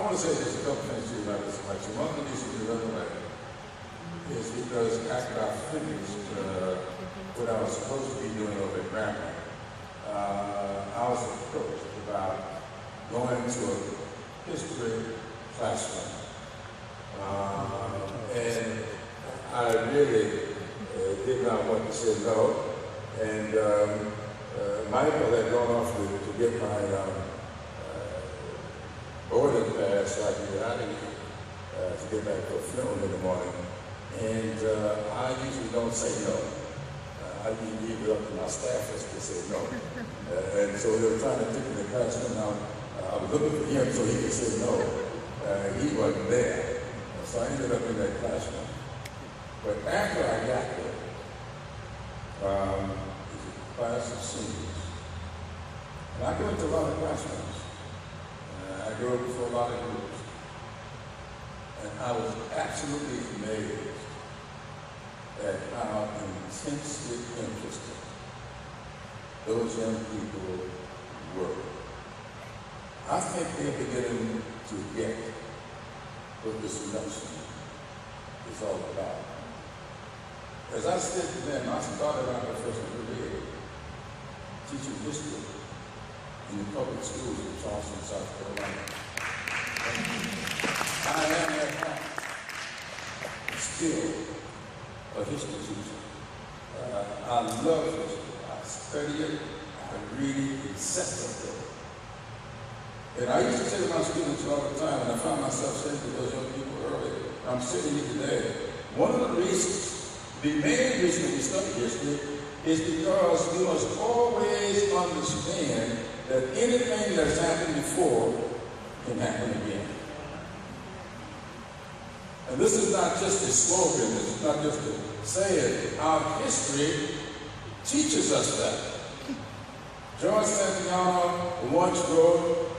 want to say just a couple things to you about this election. One of the reasons we run the election is because after I finished what I was supposed to be doing over at Grandma, I was approached about going to a history classroom. And I really did not want to say no. And Michael had gone off to get my boarding pass so I could get out of here to get back to a funeral in the morning. And I usually don't say no. I usually leave it up to my staffers to say no. And so they were trying to take me to the classroom. Now, I was looking for him so he could say no. He wasn't there. So I ended up in that classroom. But after I got there, it was a class of seniors. And I go into a lot of classrooms. I go before a lot of groups. And I was absolutely amazed at how intensely interested those young people were. I think they're beginning to get what this election is all about. As I said to them, I started out my first career teaching history in the public schools in Charleston, South Carolina. I am at heart still a history teacher. I love history. I study it, I read it incessantly. And I used to say to my students all the time, and I found myself saying to those young people earlier, I'm sitting here today, one of the reasons, the main reason we study history is because we must always understand that anything that's happened before can happen again. And this is not just a slogan, this is not just a saying. Our history teaches us that. George Santayana once wrote,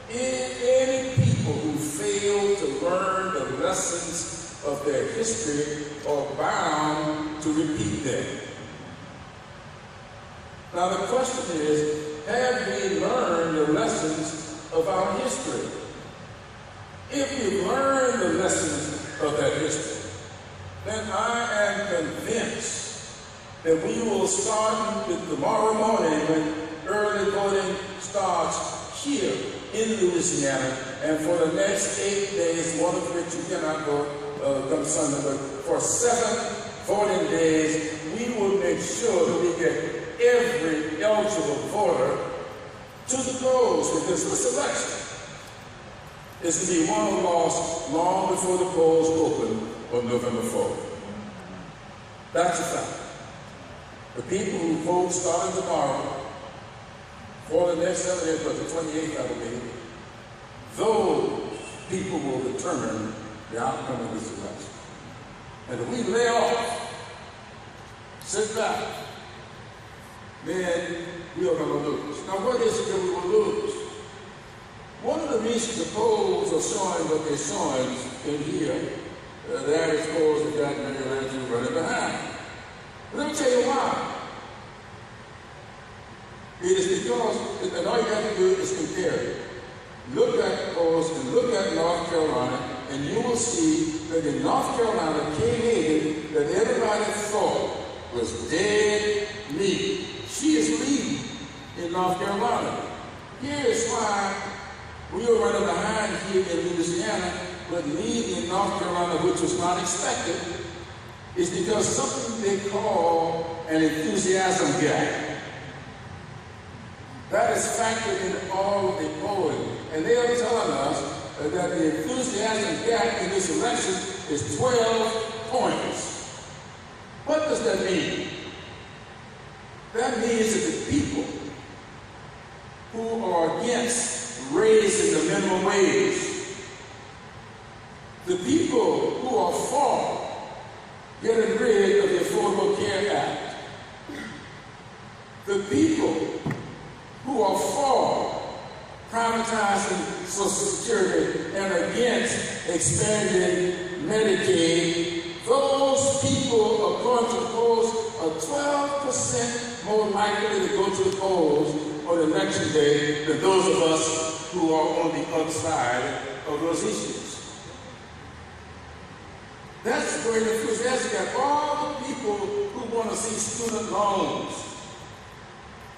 any people who fail to learn the lessons of their history are bound to repeat them. Now the question is, have we learned the lessons of our history? If we learn the lessons of that history, then I am convinced that we will start with tomorrow morning when early voting starts here in Louisiana, and for the next 8 days, one of which you cannot go come Sunday, but for 7 voting days, we will make sure that we get every eligible voter to the polls, because this election is to be won or lost long before the polls open on November 4th. That's a fact. The people who vote starting tomorrow for the next 7 days, but the 28th, I believe, those people will determine the outcome of this election. And if we lay off, sit back, then we are going to lose. Now, what is it that we will lose? One of the reasons the polls are showing what they're showing in here, the average polls have got Mayor Andrew running behind. But let me tell you why. It is because, and all you have to do is compare it. Look at polls and look at North Carolina, and you will see that in North Carolina, Kay Hagan, that everybody thought was dead meat, she is leading in North Carolina. Here is why we are running behind here in Louisiana, but leading in North Carolina, which was not expected, is because something they call an enthusiasm gap. That is factored in all of the polling. And they are telling us that the enthusiasm gap in this election is 12 points. What does that mean? That means that the people who are against raising the minimum wage, the people who are for getting rid of the Affordable Care Act, the people who are for privatizing Social Security and against expanding Medicaid, those people are going to the polls are 12% more likely to go to the polls on election day than those of us who are on the other side of those issues. That's where the enthusiastic got all the people who want to see student loans.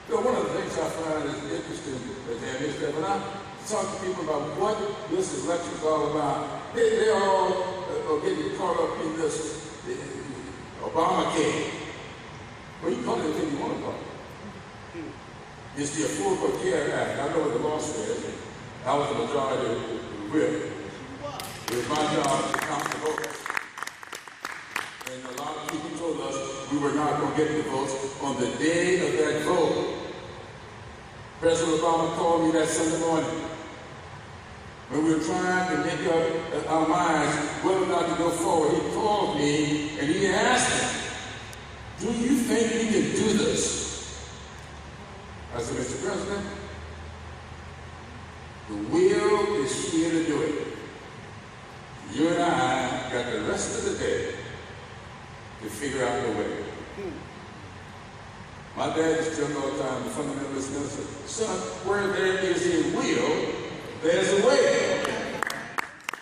You know, one of the things I find is interesting is that when I talk to people about what this election is all about, they all are getting caught up in this Obamacare. Well, you call it anything you want to call it. It's the Affordable Care Act. I know what the law says. I was the majority whip. It was my job to count the votes. And a lot of people told us we were not going to get the votes on the day of that vote. President Obama called me that Sunday morning. When we were trying to make up our minds whether or not to go forward, he called me and he asked me, do you think we can do this? I said, Mr. President, the will is here to do it. You and I got the rest of the day to figure out the way. My dad used to tell me all the time, the fundamentalist minister, son, where there is a will, there's a way.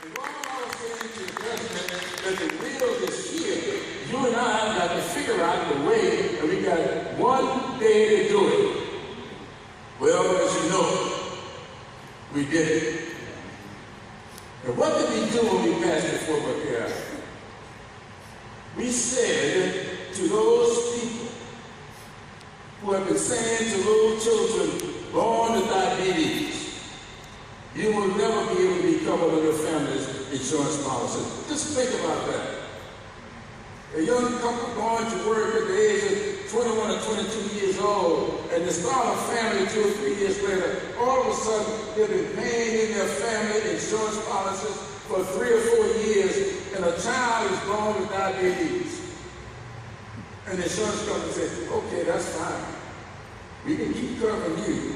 And while I was saying to the president that the will is here, you and I got to figure out the way, and we got one day to do it. Well, as you know, we did it. And what did we do when we passed the Affordable Care Act? We said to those people who have been saying to little children born with diabetes, you will never be able to be covered under your family's insurance policy. Just think about that. A young couple going to work at the age of 21 or 22 years old, and they start a family 2 or 3 years later, all of a sudden they've been paying in their family insurance policies for 3 or 4 years, and a child is born with diabetes. And the insurance company says, okay, that's fine. We can keep covering you.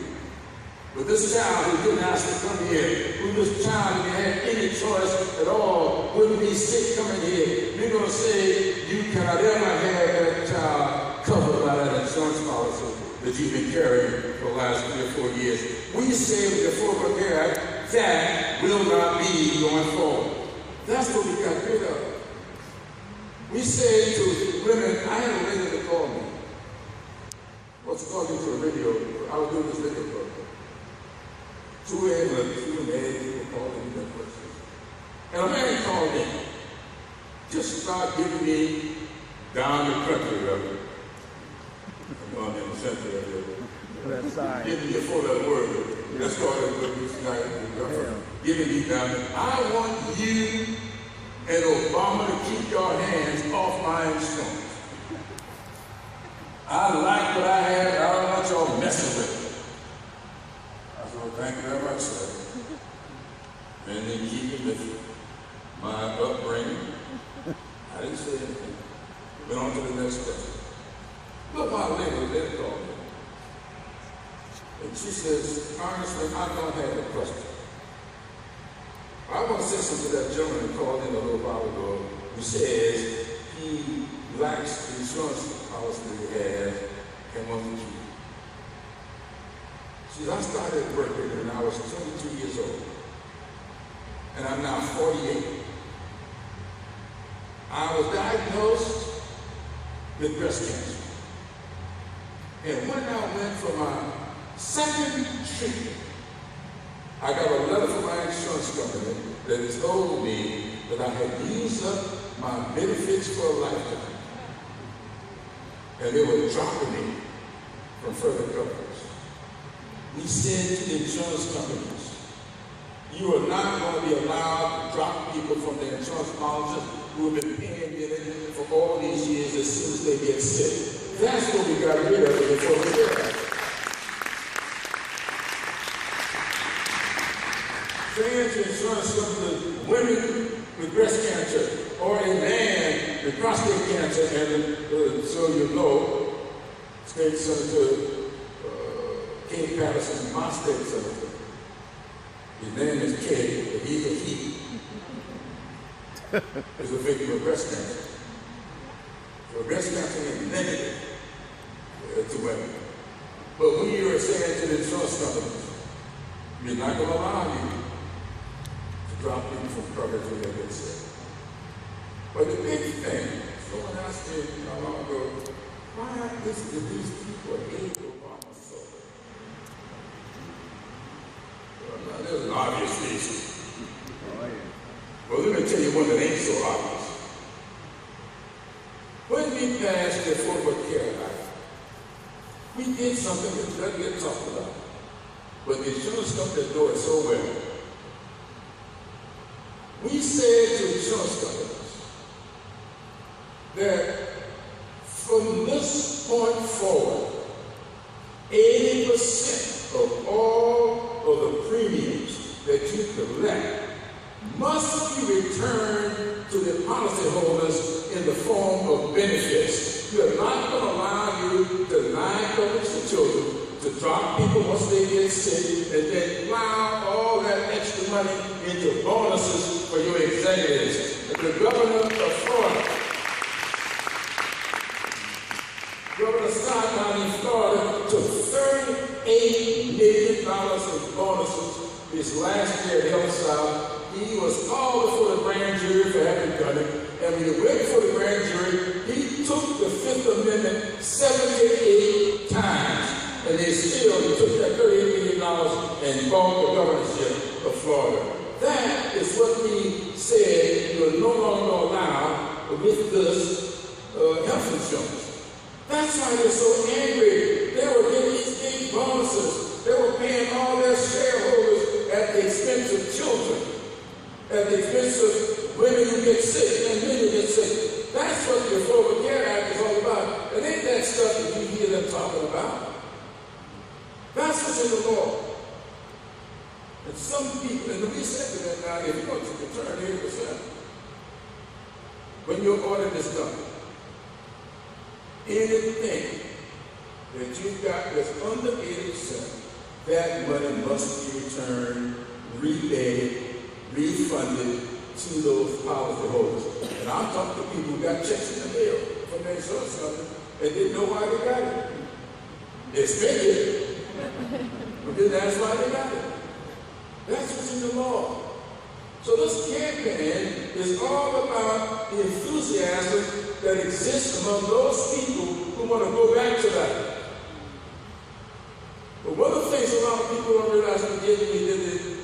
But this child who didn't ask to come here, who this child, if you had any choice at all, wouldn't be sick coming here, you're going to say you cannot ever have that child covered by that insurance policy that you've been carrying for the last 3 or 4 years. We say with the Affordable Care Act, that will not be going forward. That's what we got rid of. We say to women, I had a lady that called me. I was talking to a radio, I was doing this radio program. 2 a.m. people calling me that question. And a man called in. Just start giving me down the country, Reverend. I'm going in the center of it. Giving me a 4-letter word. Let's call it what we tonight. Giving me down there. I want you and Obama to keep your hands off my insurance. I like what I have, I don't want y'all messing with it. I said, well, thank you very much, sir. And then keeping with my upbringing, I didn't say anything. Went on to the next question. Look, my lady then called me. And she says, Congressman, I don't have a question. I want to say something to that gentleman who called in a little while ago who says he lacks the insurance policy that he has and wants to keep. See, I started working when I was 22 years old, and I'm now 48. I was diagnosed with breast cancer. And when I went for my second treatment, I got a letter from my insurance company that told me that I had used up my benefits for a lifetime. And they were dropping me from further coverage. We said to the insurance companies, you are not going to be allowed to drop people from their insurance policies who have been paying it for all these years as soon as they get sick. That's what we got rid of before we did that. Saying to insurance companies, women with breast cancer, or a man with prostate cancer, and so you know, State Senator King Patterson is my state senator. His name is Kay, but he's a he. He's a victim of breast cancer. So breast cancer is negative to women. But we are saying to the insurance companies, We're not going to allow you to drop people from coverage when they get sick. But the big thing, someone asked me not long ago, why is it that these people hate Obama so? Well, now, there's an obvious reason. Well, let me tell you one that ain't so obvious. When we passed the Affordable Care Act, we did something that doesn't get talked about. But the insurance companies know it so well. We said to insurance companies that from this point forward, 80% of all of the premiums that you collect must be returned to the policyholders in the form of benefits. We are not going to allow you to deny coverage to children, to drop people once they get sick, and then plow all that extra money into bonuses for your executives. And the governor of Florida, Governor Scott down in Florida, took $38 million in bonuses this last year at Health South. He was called before the grand jury for having done it, and when he went before the grand jury, he took the Fifth Amendment 78 times, and they still took that $38 million and bought the governorship of Florida. That is what we said you are no longer allowed with this health insurance. That's why they're so angry. They were getting these big bonuses. They were paying all their shareholders at the expense of children, at the expense of women who get sick and men who get sick. That's what the Affordable Care Act is all about. It ain't that stuff that you hear them talking about. That's what's in the law. And some people, and we said to them now, if you're going to return 80%, when your audit is done, anything that you've got that's under 80%, that money must be returned, repaid, refunded to those policyholders. And I'm talking to people who got checks in the mail from their insurance company and didn't know why they got it. They spent it, but didn't ask why they got it. That's what's in the law. So this campaign is all about the enthusiasm that exists among those people who want to go back to that. But one of the things a lot of people don't realize we did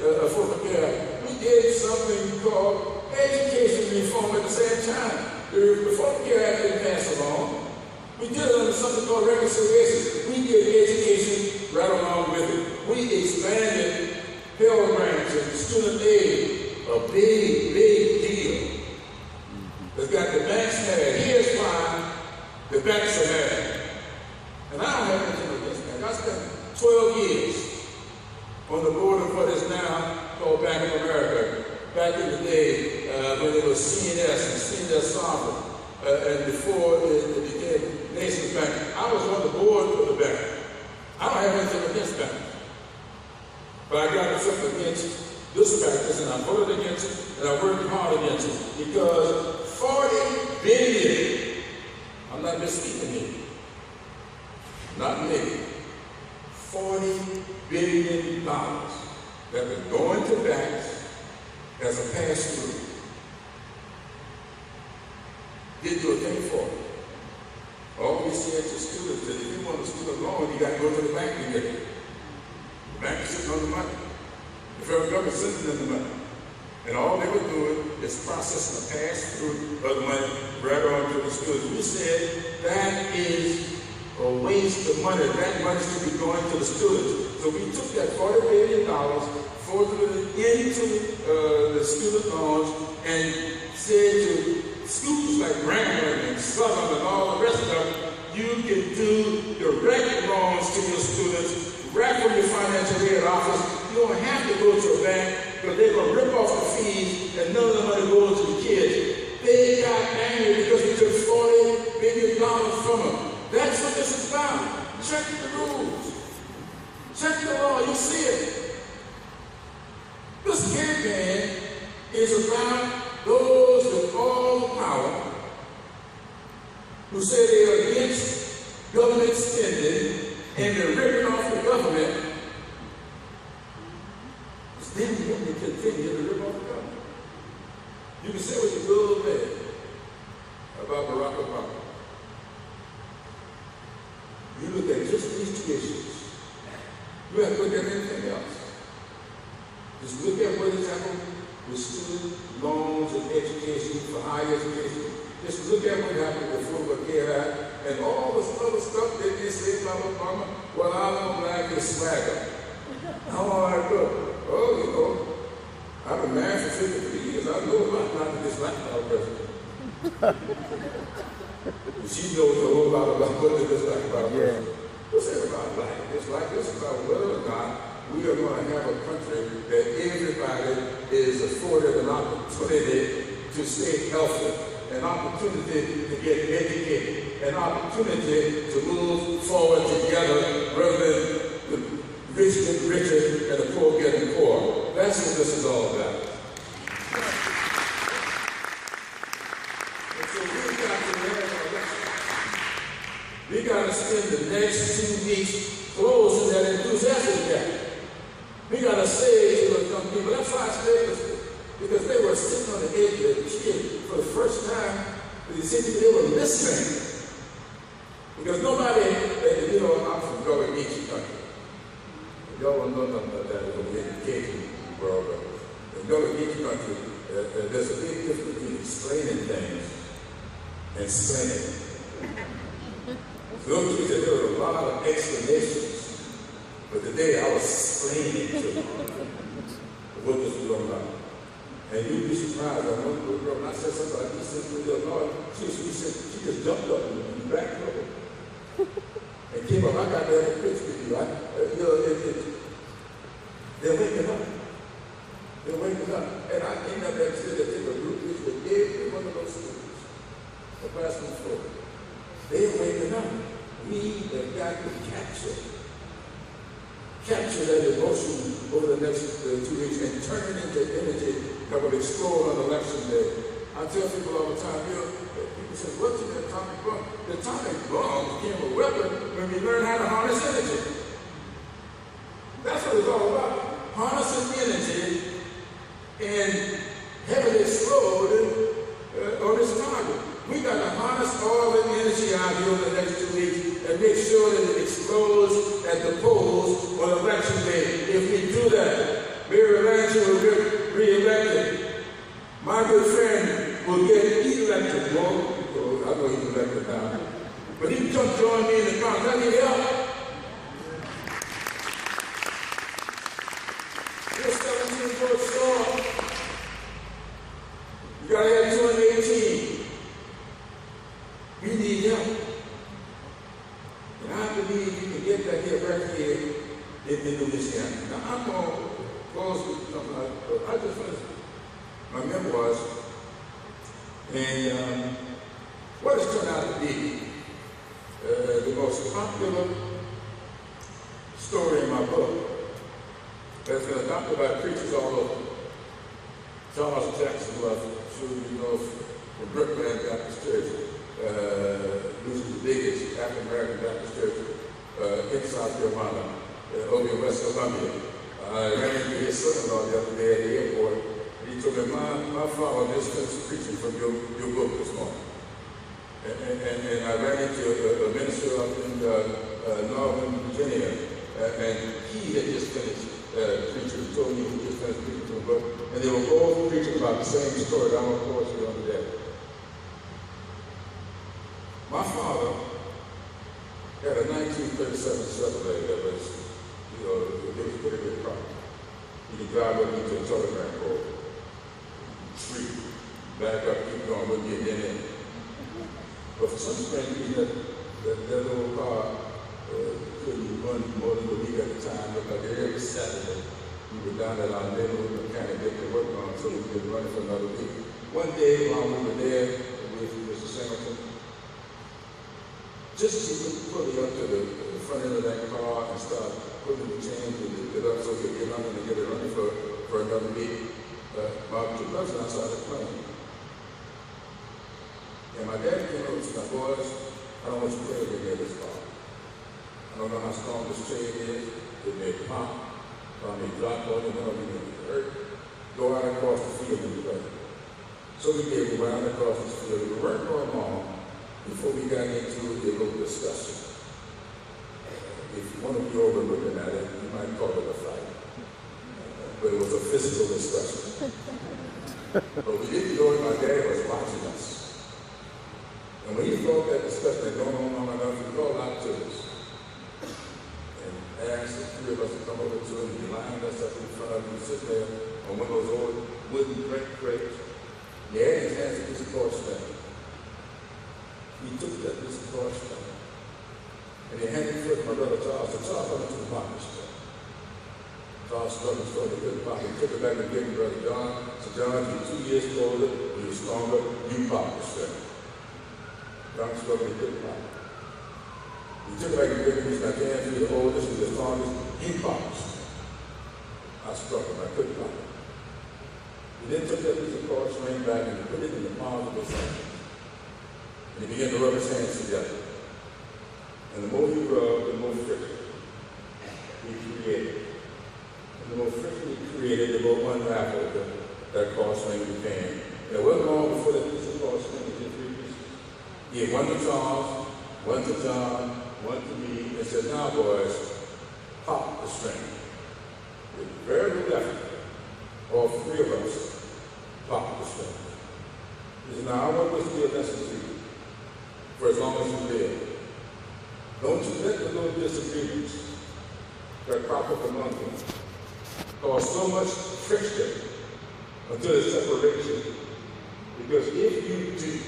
the Affordable Care Act. We did something called education reform at the same time. The Affordable Care Act didn't pass along. We did it under something called reconciliation. We did education right along with it. We expanded Pell Grants and student aid, a big, big deal. It's got the banks mad. Here's why the banks are mad. And I don't have anything against that. I spent 12 years on the board of what is now called Bank of America. Back in the day when it was CNS and CNS Sovereign, and before it became Nations Bank, I was on the board for the bank. I don't have anything against banks. But I got something against this practice, and I voted against it, and I worked hard against it. Because 40 billion, I'm not misspeaking here, not me, $40 billion that was going to banks as a pass-through. Didn't do a thing for it. All we said to students that if you want a student loan, you got to go to the bank to get it. The bank is sitting on the money. The federal government is sitting on the money. And all they were doing is processing a pass-through of the money right on to the students. We said that is a waste of money. That money should be going to the students. So we took that $40 billion, forwarded it into the student loans, and said to schools like Grambling and Southern and all the rest of them, you can do direct loans to your students right from your financial aid office. You don't have to go to a bank because they're going to rip off the fees and none of the money goes to the kids. They got angry because we took $40 billion from them. That's what this is about. Check the rules. Check the law. You see it. This campaign is about those with all the power who say they are against government spending and they're ripping off the government continue to rip off the government. You can say what you will, man, about Barack Obama. You look at just these two issues. You have to look at anything else. Just look at what has happened with student loans and education for higher education. Just look at what happened with Affordable Care Act and all this other stuff that they say about Obama. Well, I don't like his swagger. How I go? Oh, you know, I've been married for 53 years. I know a lot about this black president. She knows a whole lot about what it is like about president. What's everybody like? It's like this about whether or not we are going to have a country that everybody is afforded an opportunity to stay healthy, an opportunity to get educated, an opportunity to move forward together rather than the rich get richer and the poor getting poorer. That's what this is all about. And so we've got to learn our lesson. We got to spend the next 2 weeks closing that enthusiasm gap. We got to say to the young people, that's why I say this, because they were sitting on the edge of the chair for the first time. They were listening. Because nobody, you know, I'm from Gullah Geechee country. Y'all don't know nothing about that in the education world. In Gullah Geechee country, there's a big difference between explaining things and explaining. So those kids, there were a lot of explanations. But today I was explaining to them what this was all about. And you'd be surprised. I went to a girl and I said something like this, she just jumped up and backed up and came up. I got to have a picture with you. They're waking up. They're waking up. And I came up there and said that they were group with every one of those students. The classroom floor. They're waking up. We have got to capture that emotion over the next 2 weeks and turn it into energy that will explode on election day. I tell people all the time, people say, what's an atomic bomb? The atomic bomb became a weapon when we learned how to harness energy. That's what it's all about. Harnessing energy and having it explode on its target. We got to harness all the energy out here over the next 2 weeks and make sure that it explodes at the polls on election day. If we do that, Mayor Lancer will get re-elected. My good friend will get elected. Well, I know he's elected now. But he can come join me in the Congress. I need help. We're 17 votes strong. You got to have 218. We need help. And I believe you can get that here right here in Louisiana. Now I'm going to close with something I just finished my memoirs. And what has turned out to be the most popular story in my book that's been adopted by preachers all over. Charles Jackson, who I'm sure you know from Brookland Baptist Church, which is the biggest African-American Baptist church in South Carolina, over in West Columbia. I ran into his son-in-law the other day at the airport, and he told me, my father just finished preaching from your book this morning. And I ran into a minister up in Northern Virginia, and he had just finished preaching. He told me he just finished preaching from the book, and they were both preaching about the same story that I'm going to course you on today. My father had a 1937 Chevrolet that was, it was a pretty good car. He could drive up into a telegram pole, street, back up, keep going, wouldn't get in. But for some strange reason, that little car couldn't run more than a week at a time. But like every Saturday, we were down at our neighborhood mechanic that they worked on until we could run for another week. One day while we were there with Mr. Singleton, just as he put me up to the front end of that car and start putting the chain to lift it up so we could get running and get it running for another week, about 2 months and I started playing. And my dad came up and said, boys, I don't want you to play with me in this car. I don't know how strong this chain is. It may pop, or it may drop on you, it may hurt. go out across the field and pray. So we did, we went out across the field. We weren't going long before we got into a little discussion. If one of you over looking at it, you might call it a fight. But it was a physical discussion. But we didn't know it, my dad was watching us. And when he thought that discussion had gone on long enough, he called out to us and asked the three of us to come over to him. He lined us up in front of him, sit there on one of those old wooden crates. He had his hands at this torch thing. He took that this torch thing and he handed it to my brother Charles. So Charles went to the pocket store. Charles struggled, so he couldn't pop it. He took it back and gave me brother John. So John, you're 2 years older, you're stronger, you pop the strength. John struggled, he couldn't pop it. He took it back and gave me, he's not Jan, you're the oldest, you're the strongest, he popped the strength. I struggled, I couldn't pop it. He then took that piece of cord string back and put it in the palm of his hand. And he began to rub his hands together. And the more he rubbed, the more friction he created. And the more friction he created, the more unraveled that cord string became. And it wasn't long before that piece of cord string was in 3 pieces. He had one to Charles, one to John, one to me, and said, now boys, pop the string. With very little effort, all 3 of us popped the string. He said, now I want this to be a lesson to you for as long as you live. Don't you let the little disagreements that crop up among you cause so much friction until it's separation. Because if you do,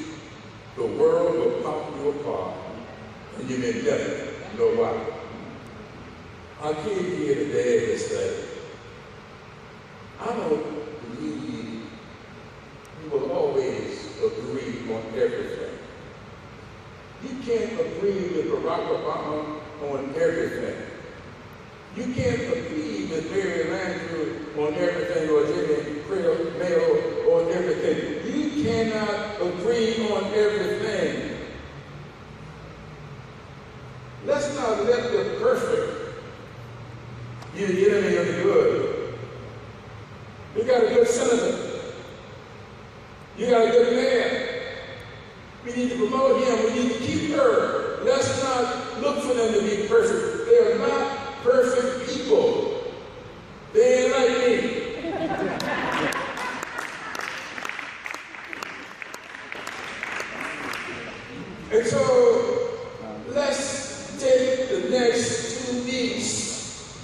the world will pop you apart and you may never know why. I came here today to say, I don't believe you will always agree on everything. You can't agree with Barack Obama on everything. You can't agree with Mary Landry on everything or Jamie Mayo on everything. You cannot agree on everything. Let's not let the perfect be the enemy of the good. You got a good senator. You got a good man. We need to promote him. We need to keep her. Let's not look for them to be perfect. They are not perfect people. They ain't like me. And so, let's take the next 2 weeks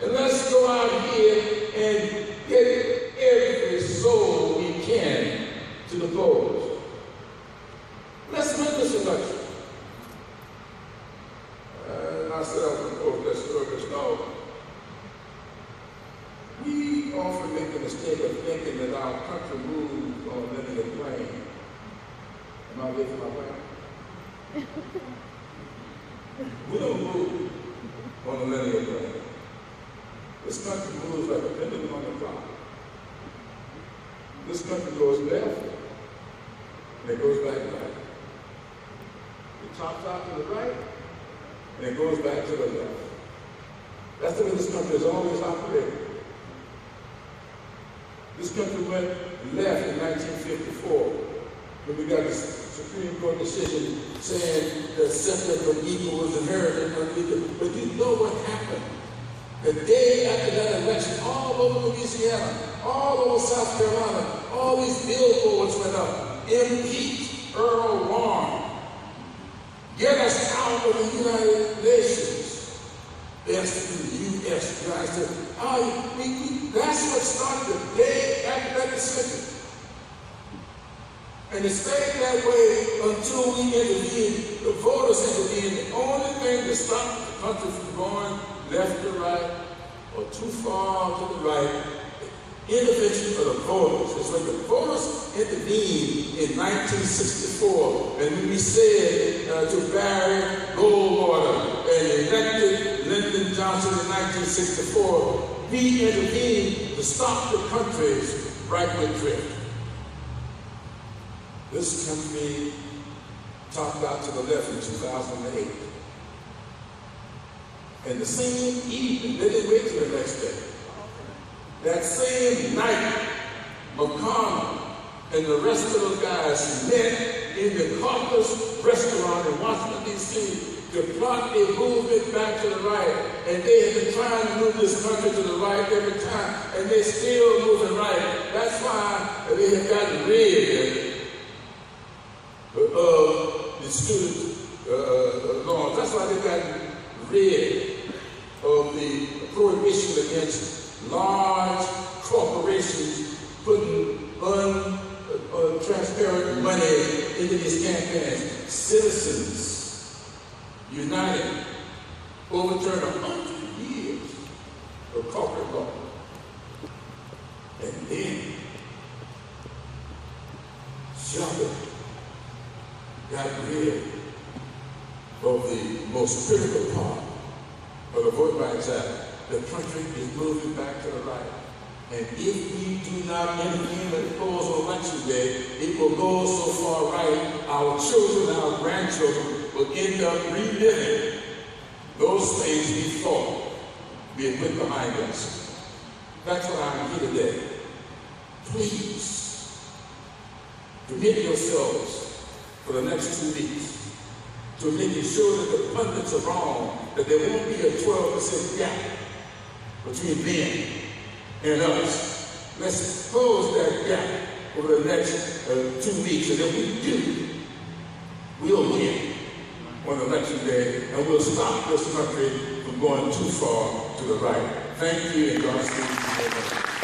and let's go out here and get every soul we can to the polls. Let's make this election. And I said I was going to quote that story, but no. We often make the mistake of thinking that our country moves on a linear plane. Am I living my way? We don't move on a linear plane. This country moves like a pendulum on the clock. This country goes left, and it goes back right. It tops out to the right, and it goes back to the left. That's the way this country has always operated. This country went left in 1954, when we got the Supreme Court decision saying that separate from equal was inherited unequal. But you know what happened? The day after that election, all over Louisiana, all over South Carolina, all these billboards went up. Impeach Earl Warren. Get us out of the United Nations. That's the U.S. United States. That's what started the day after that decision. And it stayed that way until we intervened, the voters intervened. The only thing that stopped the country from going left to right or too far to the right, the intervention of the voters. It's when the voters intervened in 1964, and when we said to Barry Goldwater and elected Lyndon Johnson in 1964, we intervened to stop the country's rightward drift. This country topped out to the left in 2008. And the same evening, they didn't wait till the next day. That same night, McConnell and the rest of those guys met in the Carter's restaurant in Washington, D.C. to plot a movement back to the right. And they have been trying to move this country to the right every time, and they're still moving right. That's why they have gotten rid of the student laws. That's why they've gotten rid of the prohibition against large corporations putting transparent money into these campaigns. Citizens United overturned 100 years of corporate law. And then Shelby got rid of the most critical part of the Voting Rights Act. The country is moving back to the right. And if we do not intervene with the polls on election day, it will go so far right, our children, our grandchildren will end up reliving those things we thought we had put behind us. That's why I'm here today. Please, commit yourselves for the next 2 weeks to making sure that the pundits are wrong, that there won't be a 12% gap between them and us. Let's close that gap over the next 2 weeks, and if we do, we'll win on election day, and we'll stop this country from going too far to the right. Thank you, and God speed.